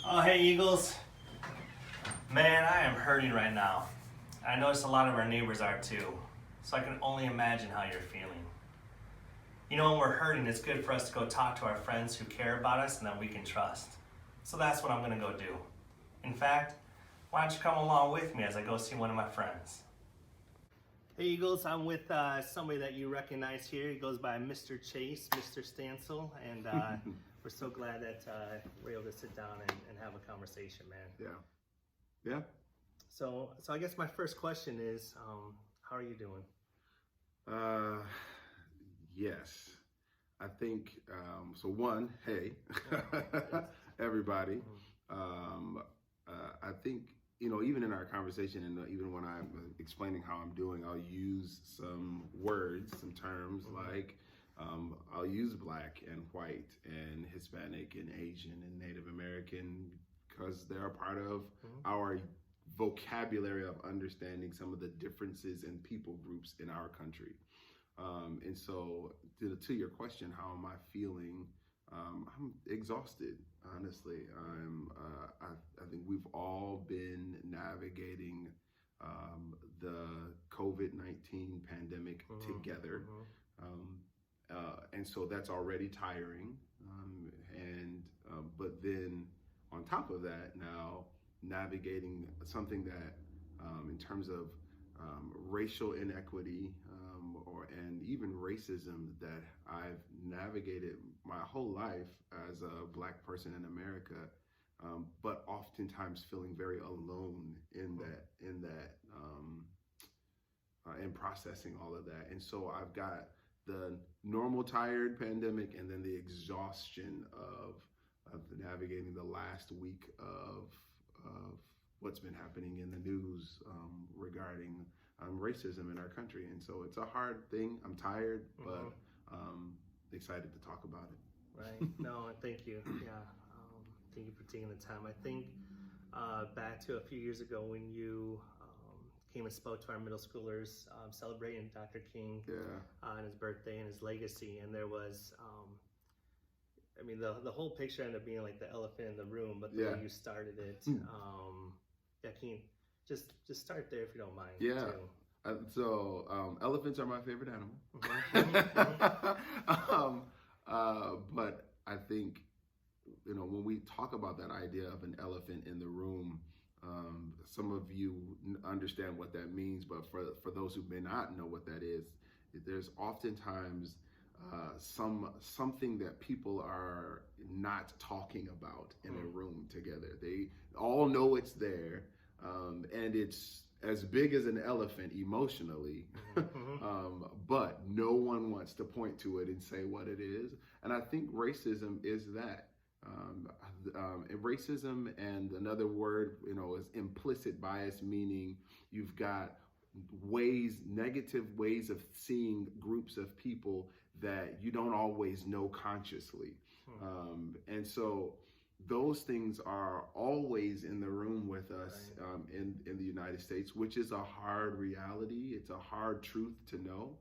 Oh, hey, Eagles. Man, I am hurting right now. I notice a lot of our neighbors are too, so I can only imagine how you're feeling. You know, when we're hurting, it's good for us to go talk to our friends who care about us and that we can trust. So that's what I'm gonna go do. In fact, why don't you come along with me as I go see one of my friends? Hey, Eagles, I'm with somebody that you recognize here. He goes by Mr. Chase, Mr. Stansel, and we're so glad that we're able to sit down and have a conversation, man. Yeah. Yeah. So I guess my first question is, how are you doing? Uh, yes. I think, so one, hey, everybody. I think, even in our conversation and even when I'm explaining how I'm doing, I'll use some words, some terms like, I'll use black and white and Hispanic and Asian and Native American because they're a part of our vocabulary of understanding some of the differences in people groups in our country. And so to your question, how am I feeling? I'm exhausted, honestly. I think we've all been navigating the COVID-19 pandemic together. And so that's already tiring. But then on top of that, now navigating something that in terms of racial inequity and even racism that I've navigated my whole life as a Black person in America, but oftentimes feeling very alone in processing all of that. And so I've got the normal tired pandemic and then the exhaustion of navigating the last week of what's been happening in the news regarding racism in our country. And so it's a hard thing. I'm tired, but excited to talk about it. Right. No, thank you. Yeah. Thank you for taking the time. I think back to a few years ago when you came and spoke to our middle schoolers celebrating Dr. King and his birthday and his legacy. And there was, I mean, the whole picture ended up being like the elephant in the room, but the way you started it, can you just start there if you don't mind? Yeah. Elephants are my favorite animal. But I think, when we talk about that idea of an elephant in the room, some of you understand what that means, but for those who may not know what that is, there's oftentimes something that people are not talking about in a room together. They all know it's there, and it's as big as an elephant emotionally, but no one wants to point to it and say what it is. And I think racism is that. Racism, and another word, is implicit bias, meaning you've got negative ways of seeing groups of people that you don't always know consciously. And so those things are always in the room with us in the United States, which is a hard reality. It's a hard truth to know.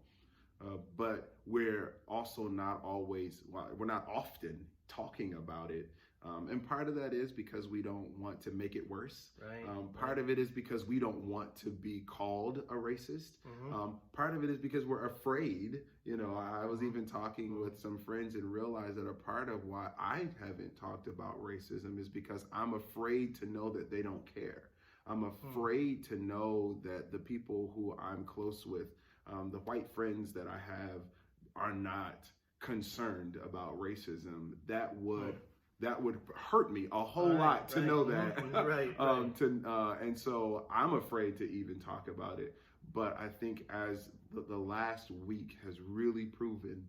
But we're also we're not often talking about it. And part of that is because we don't want to make it worse. Part of it is because we don't want to be called a racist. Part of it is because we're afraid. I was even talking with some friends and realized that a part of why I haven't talked about racism is because I'm afraid to know that they don't care. I'm afraid to know that the people who I'm close with, the white friends that I have, are not concerned about racism. That would hurt me a whole lot to know that. And so I'm afraid to even talk about it. But I think as the last week has really proven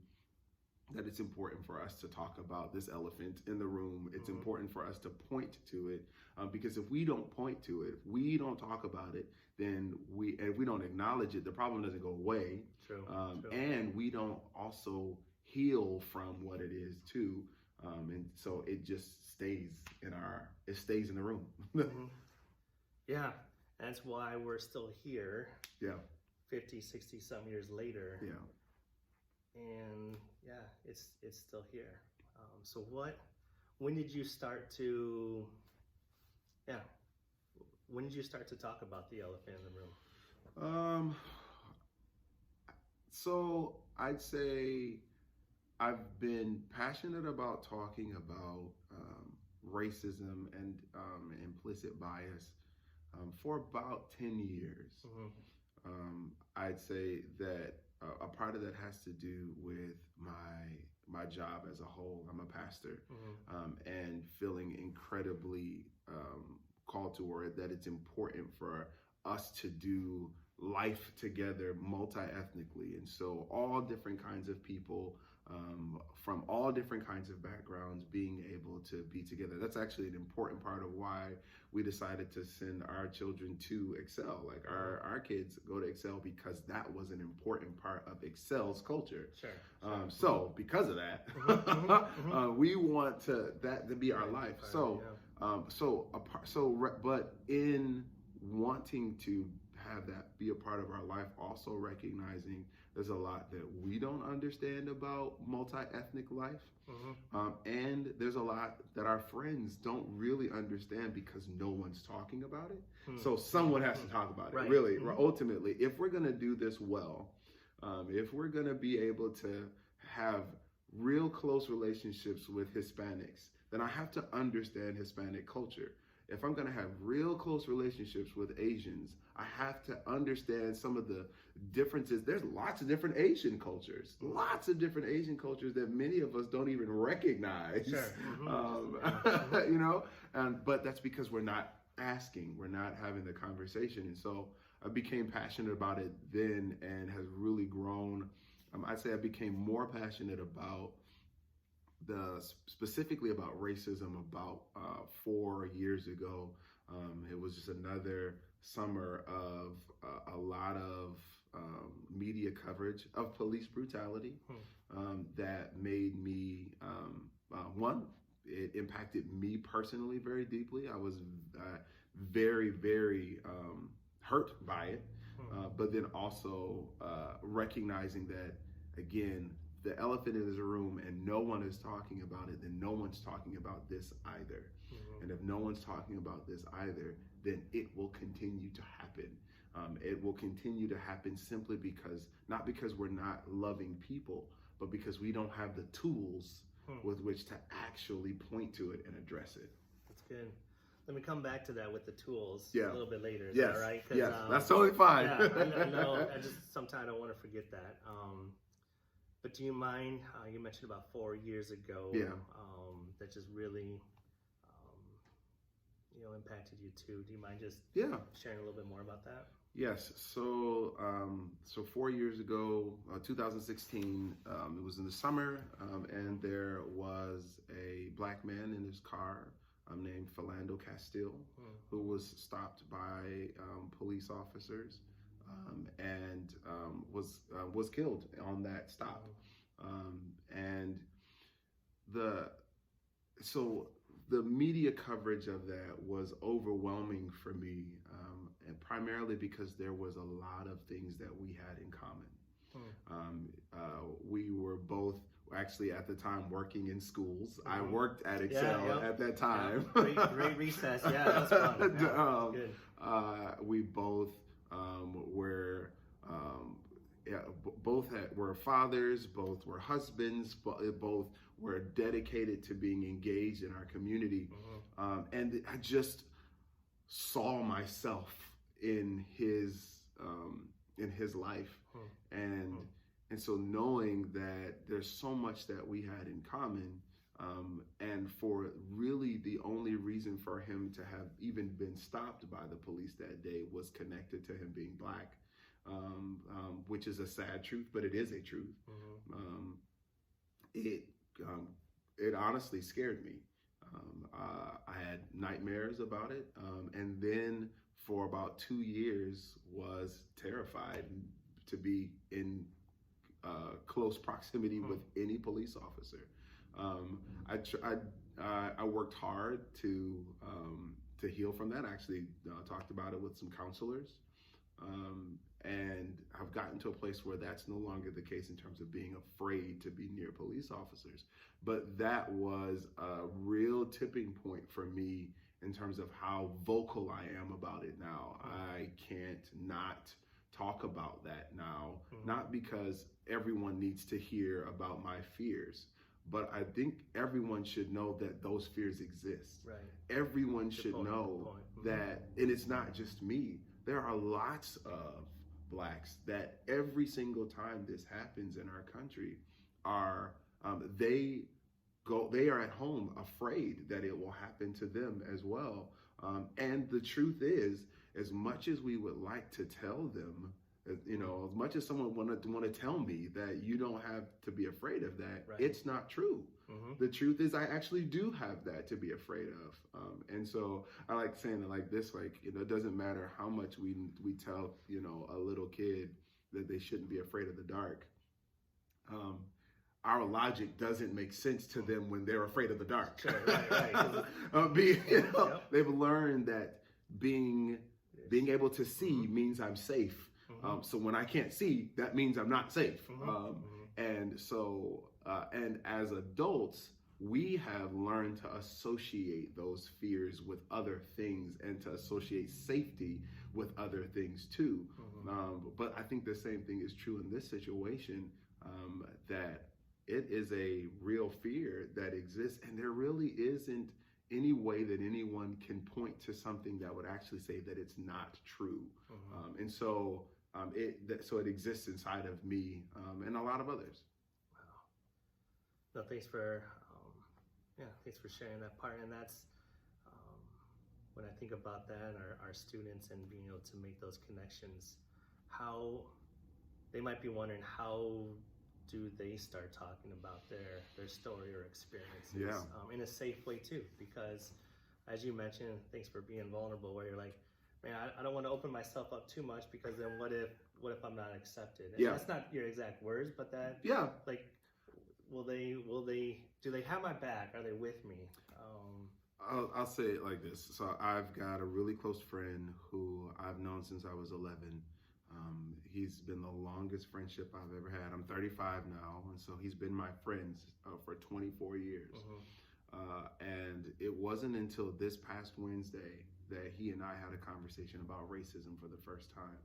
that it's important for us to talk about this elephant in the room. It's important for us to point to it, because if we don't point to it, if we don't talk about it, then if we don't acknowledge it, the problem doesn't go away. True. And we don't also heal from what it is too. And so it just stays in the room. Yeah, that's why we're still here. Yeah. 50, 60 some years later. Yeah. And it's still here. So when did you start to Yeah. When did you start to talk about the elephant in the room? Um, so I'd say I've been passionate about talking about racism and implicit bias for about 10 years. Mm-hmm. I'd say that a part of that has to do with my job as a whole. I'm a pastor, and feeling incredibly called to, or that it's important for us to do life together multi-ethnically, and so all different kinds of people from all different kinds of backgrounds being able to be together. That's actually an important part of why we decided to send our children to Excel. Like our kids go to Excel because that was an important part of Excel's culture. Sure. So because of that, we want that to be our life. But in wanting to have that be a part of our life, also recognizing there's a lot that we don't understand about multi-ethnic life, and there's a lot that our friends don't really understand because no one's talking about it. So someone has to talk about it. Right. Really, ultimately, if we're going to do this well, if we're going to be able to have real close relationships with Hispanics, then I have to understand Hispanic culture. If I'm going to have real close relationships with Asians, I have to understand some of the differences. There's lots of different Asian cultures, that many of us don't even recognize. Sure. You know, but that's because we're not asking, we're not having the conversation. And so I became passionate about it then, and has really grown. I'd say I became more passionate about specifically about racism about 4 years ago. It was just another summer of a lot of media coverage of police brutality that made me, one, it impacted me personally very deeply. I was very, very hurt by it, but then also recognizing that, again, the elephant in this room and no one is talking about it, then no one's talking about this either. And if no one's talking about this either, then it will continue to happen. It will continue to happen simply because, not because we're not loving people, but because we don't have the tools with which to actually point to it and address it. That's good. Let me come back to that with the tools a little bit later. Is that all right? Yes, that's totally fine. I know. I just sometimes I don't want to forget that. But do you mind? You mentioned about 4 years ago. That just really, impacted you too. Do you mind just sharing a little bit more about that? Yes. So 4 years ago, 2016, it was in the summer, and there was a black man in his car named Philando Castile, who was stopped by police officers and was killed on that stop. And the media coverage of that was overwhelming for me, and primarily because there was a lot of things that we had in common. We were both actually at the time working in schools. I worked at Excel at that time. Great recess. Yeah, that was fun. We both were both were fathers, both were husbands, both were dedicated to being engaged in our community. And I just saw myself in his life. And so knowing that there's so much that we had in common, and for really the only reason for him to have even been stopped by the police that day was connected to him being black. Which is a sad truth, but it is a truth. It honestly scared me. I had nightmares about it, and then for about 2 years was terrified to be in close proximity with any police officer. I worked hard to heal from that. I actually talked about it with some counselors. And I've gotten to a place where that's no longer the case in terms of being afraid to be near police officers. But that was a real tipping point for me in terms of how vocal I am about it now. I can't not talk about that now, not because everyone needs to hear about my fears, but I think everyone should know that those fears exist. Right. Everyone should know that, and it's not just me. There are lots of blacks that every single time this happens in our country are they are at home afraid that it will happen to them as well. And the truth is, as much as we would like to tell them, as much as someone want to tell me that you don't have to be afraid of that, right, it's not true. The truth is, I actually do have that to be afraid of. And so I like saying it like this, like, it doesn't matter how much we tell, a little kid that they shouldn't be afraid of the dark. Our logic doesn't make sense to them when they're afraid of the dark. Sure, right. They've learned that being able to see means I'm safe. So when I can't see, that means I'm not safe. And so, and as adults, we have learned to associate those fears with other things and to associate safety with other things too. But I think the same thing is true in this situation, that it is a real fear that exists, and there really isn't any way that anyone can point to something that would actually say that it's not true. And so it exists inside of me and a lot of others. Wow. No, thanks for sharing that part. And that's when I think about that, our students and being able to make those connections, how they might be wondering, how do they start talking about their story or experiences in a safe way too? Because as you mentioned, thanks for being vulnerable, where you're like, man, I don't want to open myself up too much, because then what if I'm not accepted? And that's not your exact words, but that like, do they have my back? Are they with me? I'll say it like this. So I've got a really close friend who I've known since I was 11. He's been the longest friendship I've ever had. I'm 35 now, and so he's been my friend for 24 years. And it wasn't until this past Wednesday that he and I had a conversation about racism for the first time.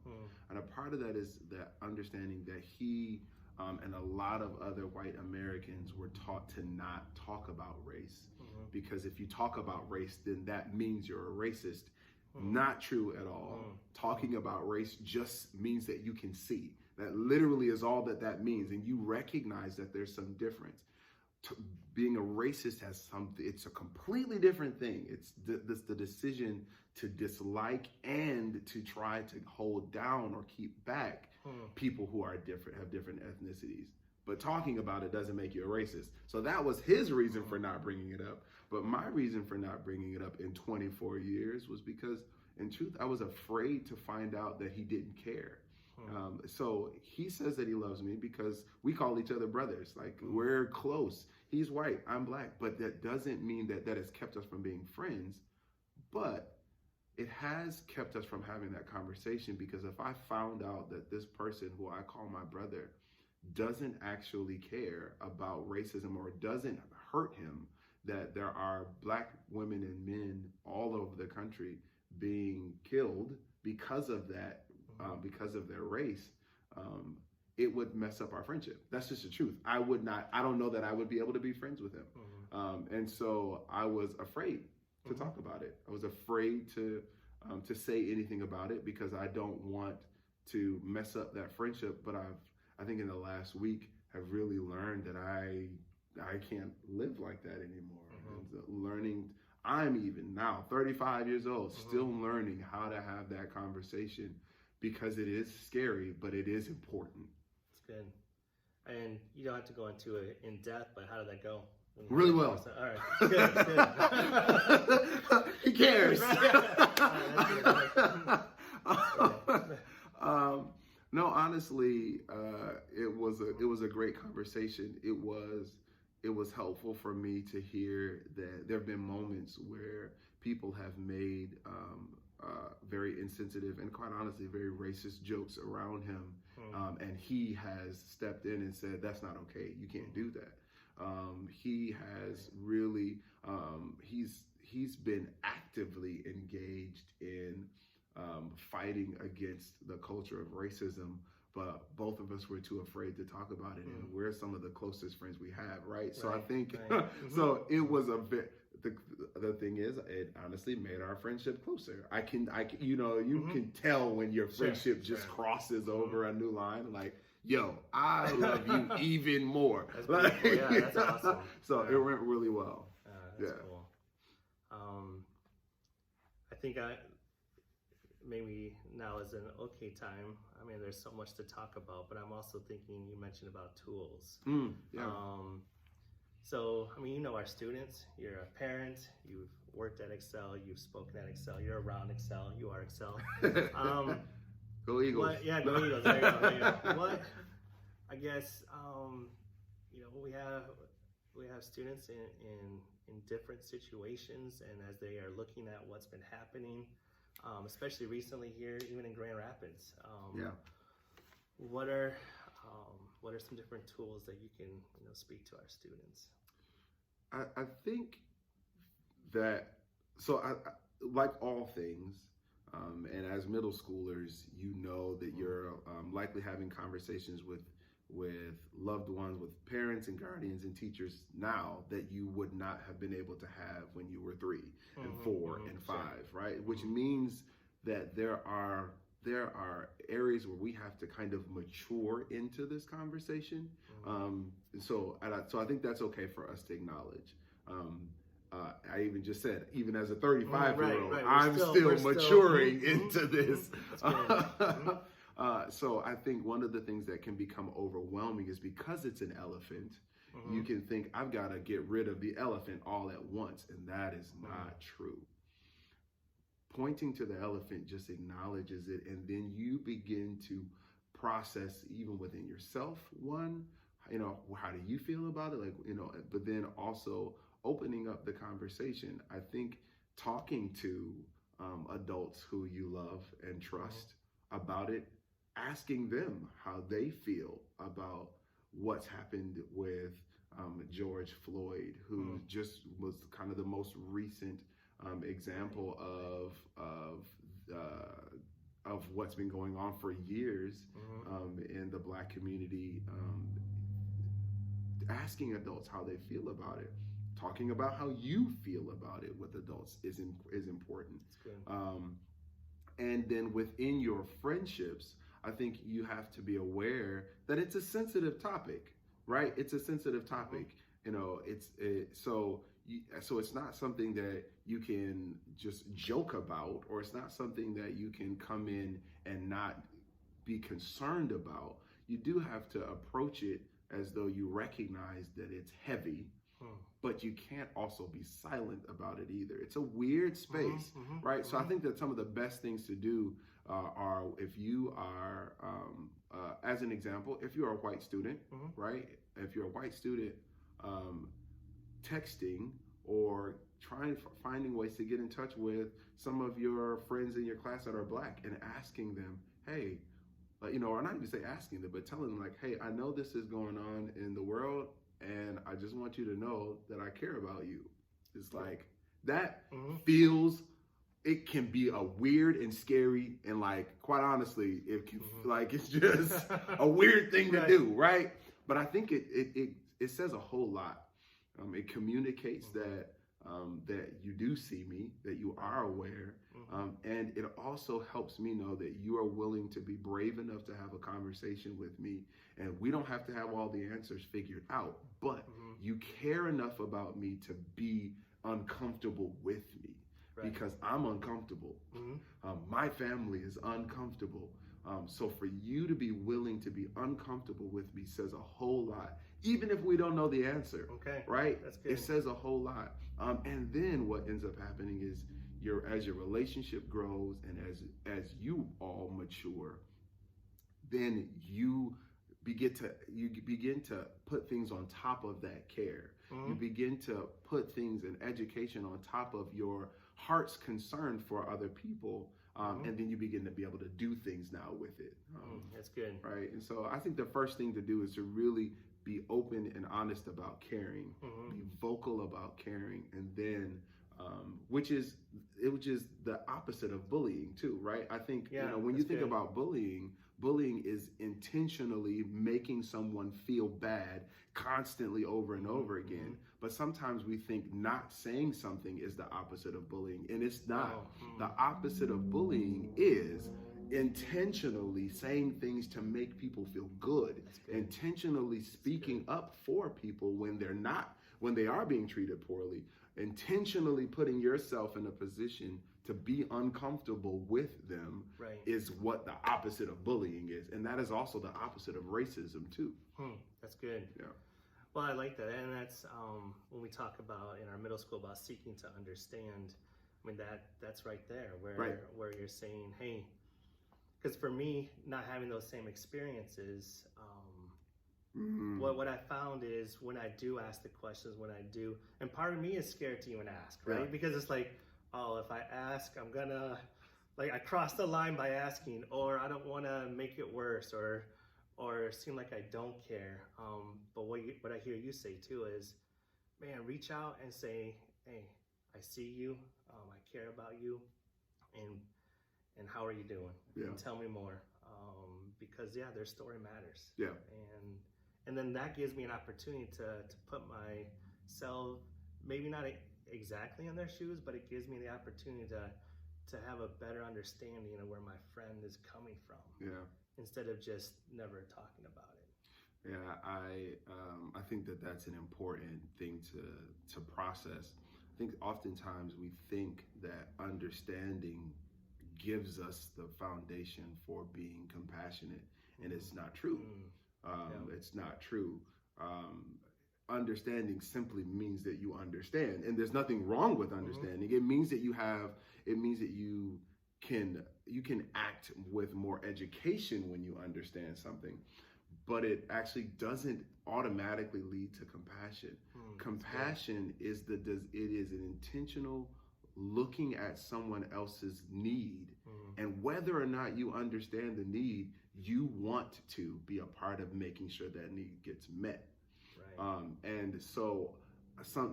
And a part of that is that understanding that he and a lot of other white Americans were taught to not talk about race, because if you talk about race, then that means you're a racist. Not true at all. Talking about race just means that you can see. That literally is all that means, and you recognize that there's some difference. Being a racist has something, it's a completely different thing. It's the decision to dislike and to try to hold down or keep back people who are different, have different ethnicities. But talking about it doesn't make you a racist. So that was his reason for not bringing it up. But my reason for not bringing it up in 24 years was because, in truth, I was afraid to find out that he didn't care. So he says that he loves me because we call each other brothers. Like, we're close. He's white, I'm black. But that doesn't mean that has kept us from being friends. But it has kept us from having that conversation, because if I found out that this person who I call my brother doesn't actually care about racism, or doesn't hurt him that there are black women and men all over the country being killed because of that, because of their race, it would mess up our friendship. That's just the truth. I don't know that I would be able to be friends with him. And so I was afraid to talk about it. I was afraid to say anything about it, because I don't want to mess up that friendship. But I think in the last week have really learned that I can't live like that anymore. And learning, I'm even now 35 years old, still learning how to have that conversation, because it is scary, but it is important. It's good. And you don't have to go into it in depth, but how did that go? Really well. All right. Good. He cares. No, honestly, it was a great conversation. It was helpful for me to hear that there have been moments where people have made very insensitive and, quite honestly, very racist jokes around him, and he has stepped in and said, "That's not okay. You can't do that." He has really he's been actively engaged in fighting against the culture of racism, but both of us were too afraid to talk about it, and we're some of the closest friends we have, right? So I think so it was a bit. The thing is, it honestly made our friendship closer. I can you can tell when your friendship just crosses over a new line, like, yo, I love you even more. That's like, beautiful. Yeah, that's awesome. So it went really well. That's cool. I think maybe now is an okay time. I mean, there's so much to talk about, but I'm also thinking, you mentioned about tools. Yeah. So, I mean, you know our students, you're a parent, you've worked at Excel, you've spoken at Excel, you're around Excel, you are Excel. Go Eagles. Go Eagles. There you go. What, I guess, you know, we have students in different situations, and as they are looking at what's been happening, especially recently here, even in Grand Rapids. What are some different tools that you can speak to our students? I think that I like all things, and as middle schoolers, you know that you're likely having conversations with loved ones, with parents and guardians and teachers now that you would not have been able to have when you were 3 and 4 and 5, right? Which means that there are areas where we have to kind of mature into this conversation. So I think that's okay for us to acknowledge. I even just said, even as a 35-year-old, I'm still maturing into this. So I think one of the things that can become overwhelming is because it's an elephant, you can think, I've got to get rid of the elephant all at once, and that is not true. Pointing to the elephant just acknowledges it, and then you begin to process even within yourself. One, how do you feel about it? But then also opening up the conversation. I think talking to adults who you love and trust about it, asking them how they feel about what's happened with George Floyd, who just was kind of the most recent example of what's been going on for years in the Black community. Asking adults how they feel about it, talking about how you feel about it with adults is important. And then within your friendships, I think you have to be aware that it's a sensitive topic, right? It's a sensitive topic. So it's not something that you can just joke about, or it's not something that you can come in and not be concerned about. You do have to approach it as though you recognize that it's heavy, but you can't also be silent about it either. It's a weird space, right? So I think that some of the best things to do are, if you are, as an example, if you're a white student, right? If you're a white student, texting or finding ways to get in touch with some of your friends in your class that are Black and asking them, hey, or not even say asking them, but telling them, like, hey, I know this is going on in the world, and I just want you to know that I care about you. It's like that feels, it can be a weird and scary, and like, quite honestly, it can like, it's just a weird thing to do, right? But I think it says a whole lot. It communicates that you do see me, that you are aware, and it also helps me know that you are willing to be brave enough to have a conversation with me. And we don't have to have all the answers figured out, but you care enough about me to be uncomfortable with me, because I'm uncomfortable. My family is uncomfortable. So for you to be willing to be uncomfortable with me says a whole lot, even if we don't know the answer. Right? That's good. It says a whole lot. And then what ends up happening is, as your relationship grows and as you all mature, then you begin to put things on top of that care. You begin to put things in education on top of your heart's concern for other people. And then you begin to be able to do things now with it. That's good. Right. And so I think the first thing to do is to really be open and honest about caring, be vocal about caring, and then which is the opposite of bullying too, right? I think when you think about bullying is intentionally making someone feel bad constantly over and over again. But sometimes we think not saying something is the opposite of bullying, and it's not. The opposite of bullying is intentionally saying things to make people feel good, intentionally speaking up for people when they are being treated poorly, intentionally putting yourself in a position to be uncomfortable with them is what the opposite of bullying is. And that is also the opposite of racism too. That's good. Yeah. Well, I like that. And that's when we talk about in our middle school about seeking to understand, I mean, that's right there where you're saying, hey, because for me, not having those same experiences, what I found is when I do ask the questions, and part of me is scared to even ask, right? Because it's like, oh, if I ask, I'm gonna, I cross the line by asking, or I don't want to make it worse, or seem like I don't care. But what I hear you say too is, man, reach out and say, hey, I see you, I care about you, and how are you doing? And tell me more, because their story matters. And then that gives me an opportunity to put myself, maybe not exactly in their shoes, but it gives me the opportunity to have a better understanding of where my friend is coming from. Instead of just never talking about it. Yeah, I think that's an important thing to process. I think oftentimes we think that understanding gives us the foundation for being compassionate, and it's not true. It's not true. Understanding simply means that you understand, and there's nothing wrong with understanding. It means that you can act with more education when you understand something, but it actually doesn't automatically lead to compassion. Compassion is an intentional looking at someone else's need, and whether or not you understand the need, you want to be a part of making sure that need gets met. And so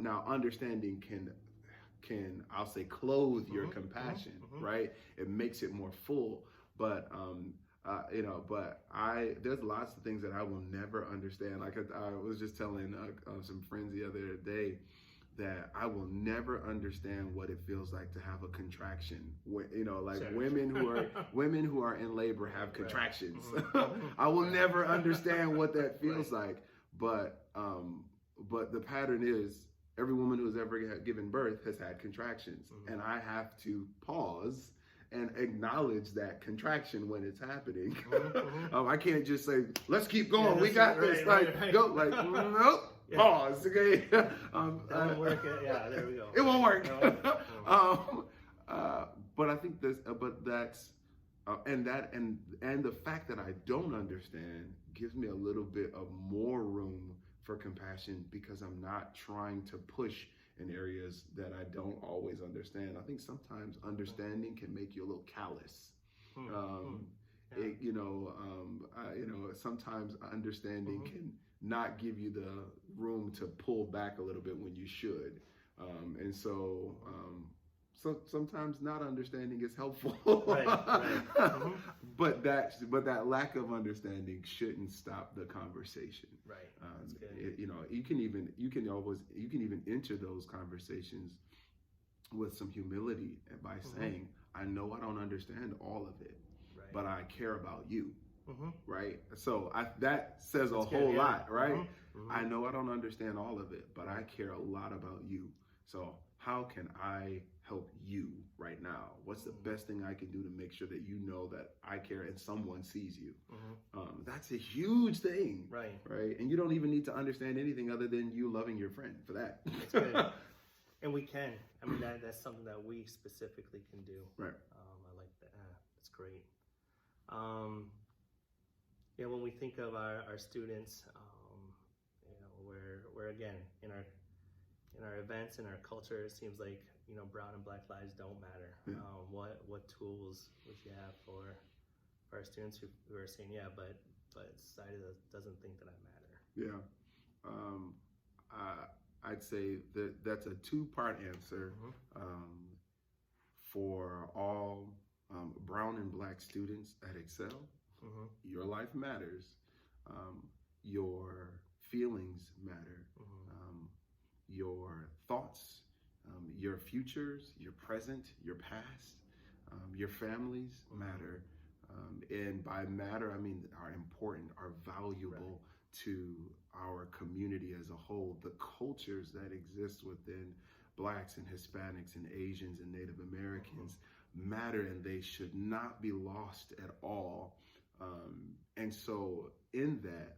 now understanding can I'll say clothe your compassion, right? It makes it more full, but there's lots of things that I will never understand. Like I was just telling some friends the other day that I will never understand what it feels like to have a contraction. Women who are in labor have contractions. I will never understand what that feels like. But the pattern is every woman who has ever given birth has had contractions, and I have to pause and acknowledge that contraction when it's happening. I can't just say, "Let's keep going. We got this." Go. Nope. Pause. Okay. That won't work. Yeah. There we go. It won't work. But I think this. But that's. And the fact that I don't understand gives me a little bit of more room for compassion, because I'm not trying to push in areas that I don't always understand. I think sometimes understanding can make you a little callous. Sometimes understanding can not give you the room to pull back a little bit when you should. So sometimes not understanding is helpful, but that lack of understanding shouldn't stop the conversation. That's good. You can even enter those conversations with some humility by saying, "I know I don't understand all of it, but I care about you." Right? So that says a whole lot, right? I know I don't understand all of it, but I care a lot about you. So how can I help you right now? What's the best thing I can do to make sure that you know that I care and someone sees you? That's a huge thing, right? And you don't even need to understand anything other than you loving your friend for that. That's good. And we can. I mean, that's something that we specifically can do. Right. I like that. That's great. When we think of our students, we're again in our events, in our culture, it seems like brown and black lives don't matter. What tools would you have for our students who are saying, but society doesn't think that I matter? Um, I'd say that that's a two-part answer. For all brown and black students at Excel, your life matters. Your feelings matter. Your thoughts, your futures, your present, your past, your families matter. And by matter, I mean are important, are valuable to our community as a whole. The cultures that exist within Blacks and Hispanics and Asians and Native Americans matter, and they should not be lost at all. And so in that,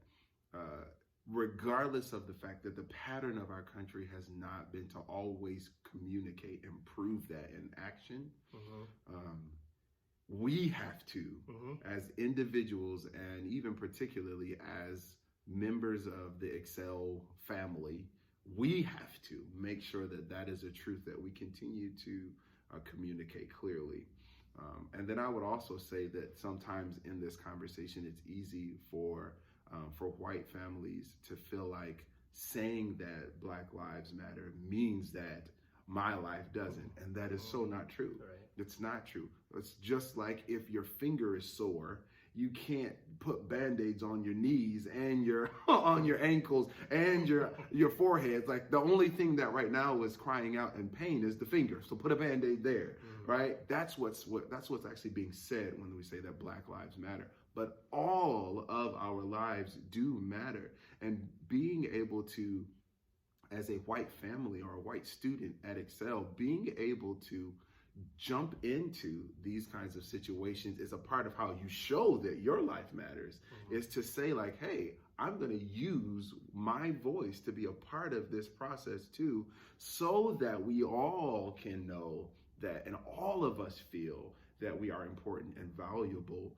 regardless of the fact that the pattern of our country has not been to always communicate and prove that in action, we have to, as individuals, and even particularly as members of the Excel family, we have to make sure that that is a truth that we continue to communicate clearly. And then I would also say that sometimes in this conversation, it's easy for white families to feel like saying that Black Lives Matter means that my life doesn't, and that is so not true. Right. It's not true. It's just like if your finger is sore, you can't put band-aids on your knees and your on your ankles and your forehead. Like the only thing that right now is crying out in pain is the finger. So put a band-aid there, right? That's what's actually being said when we say that Black Lives Matter. But all of our lives do matter, and being able to, as a white family or a white student at Excel, being able to jump into these kinds of situations is a part of how you show that your life matters, is to say like, hey, I'm going to use my voice to be a part of this process too, so that we all can know that, and all of us feel that we are important and valuable.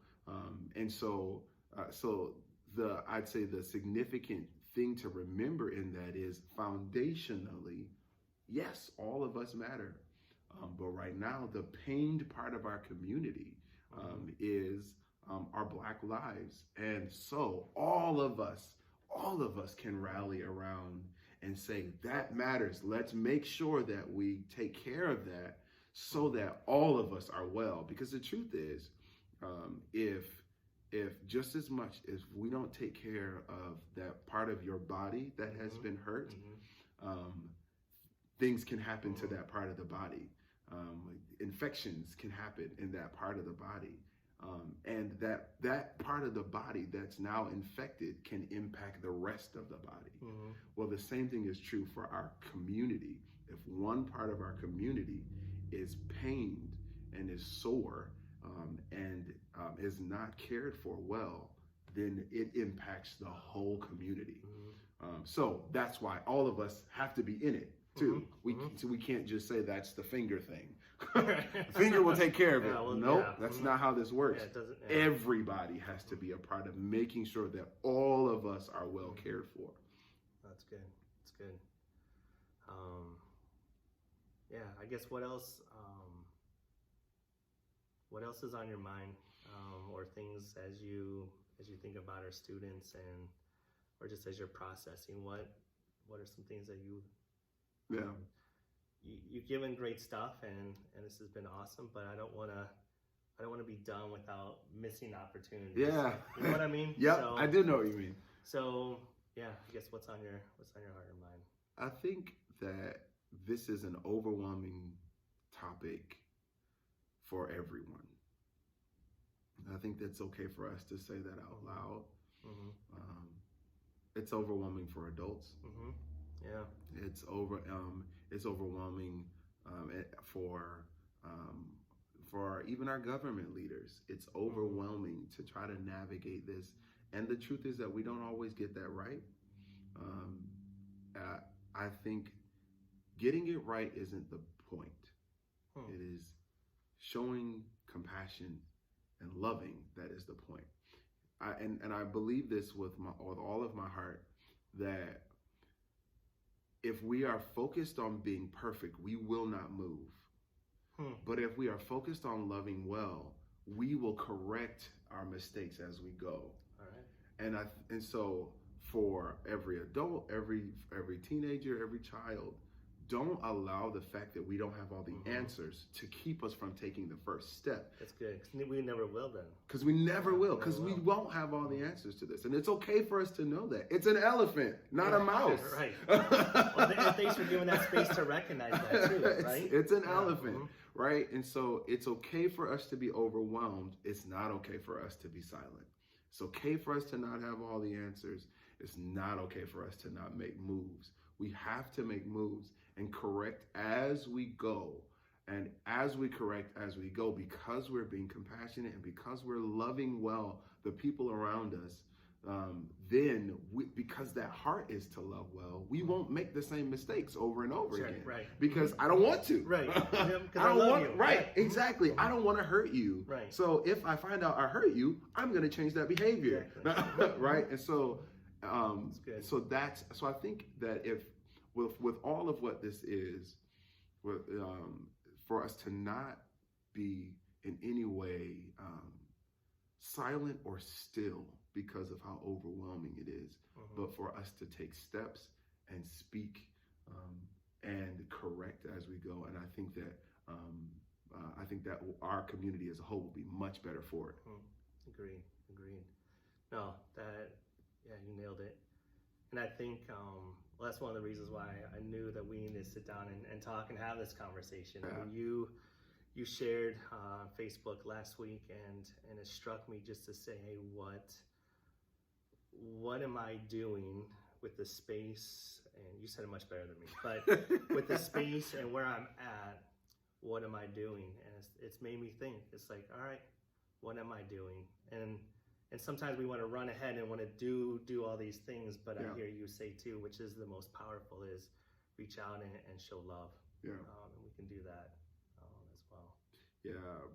I'd say the significant thing to remember in that is foundationally, yes, all of us matter. But right now, the pained part of our community is our Black lives. And so all of us can rally around and say, that matters. Let's make sure that we take care of that so that all of us are well. Because the truth is, if just as much as we don't take care of that part of your body that has been hurt, things can happen to that part of the body. Infections can happen in that part of the body. And that part of the body that's now infected can impact the rest of the body. Well, the same thing is true for our community. If one part of our community is pained and is sore and is not cared for well, then it impacts the whole community. So that's why all of us have to be in it too. We can't just say that's the finger thing. Finger will take care of it. That's not how this works. Yeah, it doesn't, Everybody has to be a part of making sure that all of us are well cared for. That's good. That's good. I guess what else is on your mind, or things as you think about our students, and or just as you're processing, what are some things that you've given great stuff, and this has been awesome, but I don't want to be done without missing opportunities. Yeah. You know what I mean? Yeah, so, I do know what you mean. So I guess what's on your heart and mind? I think that this is an overwhelming topic for everyone. I think that's okay for us to say that out loud. It's overwhelming for adults. Yeah. It's overwhelming for even our government leaders. It's overwhelming to try to navigate this. And the truth is that we don't always get that right. I think getting it right isn't the point. It is showing compassion and loving that is the point. And I believe this with all of my heart, that if we are focused on being perfect, we will not move. But if we are focused on loving well, we will correct our mistakes as we go. All right. And so for every adult, every teenager, every child. Don't allow the fact that we don't have all the answers to keep us from taking the first step. That's good, because we never will then. Because we never will, because we won't have all the answers to this. And it's okay for us to know that. It's an elephant, not a mouse. Right. Well, thanks for giving that space to recognize that too, right? It's an elephant, right? And so it's okay for us to be overwhelmed. It's not okay for us to be silent. It's okay for us to not have all the answers. It's not okay for us to not make moves. We have to make moves and correct as we go. And as we correct as we go, because we're being compassionate and because we're loving well the people around us, then because that heart is to love well, we won't make the same mistakes over and over again. Right. Because I don't want to. Right. Because I don't want you. Right. Exactly. I don't want to hurt you. Right. So if I find out I hurt you, I'm going to change that behavior. Exactly. Right. And so, so I think that if with all of what this is, for us to not be in any way silent or still because of how overwhelming it is, but for us to take steps and speak and correct as we go. And I think that our community as a whole will be much better for it. Agreed. No, you nailed it. And I think that's one of the reasons why I knew that we needed to sit down and talk and have this conversation. Yeah. When you shared on Facebook last week, and it struck me just to say, hey, what am I doing with the space? And you said it much better than me, but with the space and where I'm at, what am I doing? And it's made me think. It's like, all right, what am I doing? And sometimes we want to run ahead and want to do all these things, but I hear you say too, which is the most powerful, is reach out and show love. Yeah. And we can do that as well. Yeah.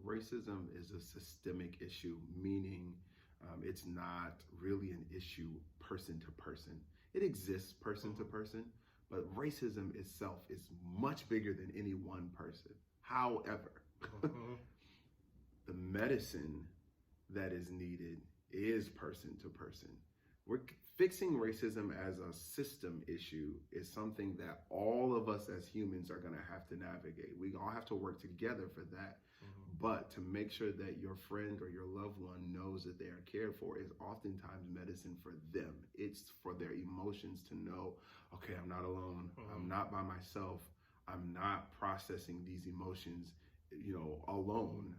Racism is a systemic issue, meaning it's not really an issue person to person. It exists person to person, but racism itself is much bigger than any one person. However, the medicine that is needed is person to person. We're fixing racism as a system issue is something that all of us as humans are going to have to navigate. We all have to work together for that. But to make sure that your friend or your loved one knows that they are cared for is oftentimes medicine for them. It's for their emotions to know, okay, I'm not alone. I'm not by myself. I'm not processing these emotions, alone.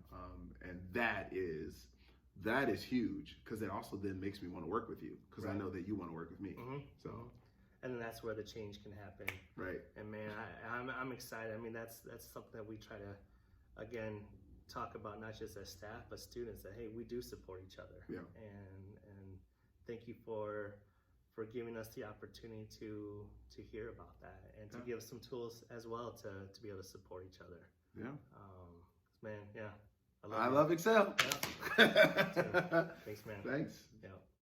And that is huge, because it also then makes me want to work with you, because I know that you want to work with me. So, and then that's where the change can happen. Right. And man, I'm excited. I mean, that's something that we try to, again, talk about, not just as staff but students, that hey, we do support each other. Yeah. And thank you for giving us the opportunity to hear about that, and to give us some tools as well to be able to support each other. Yeah. Man, yeah. I love Excel. Yeah. Thanks, man. Thanks. Yeah.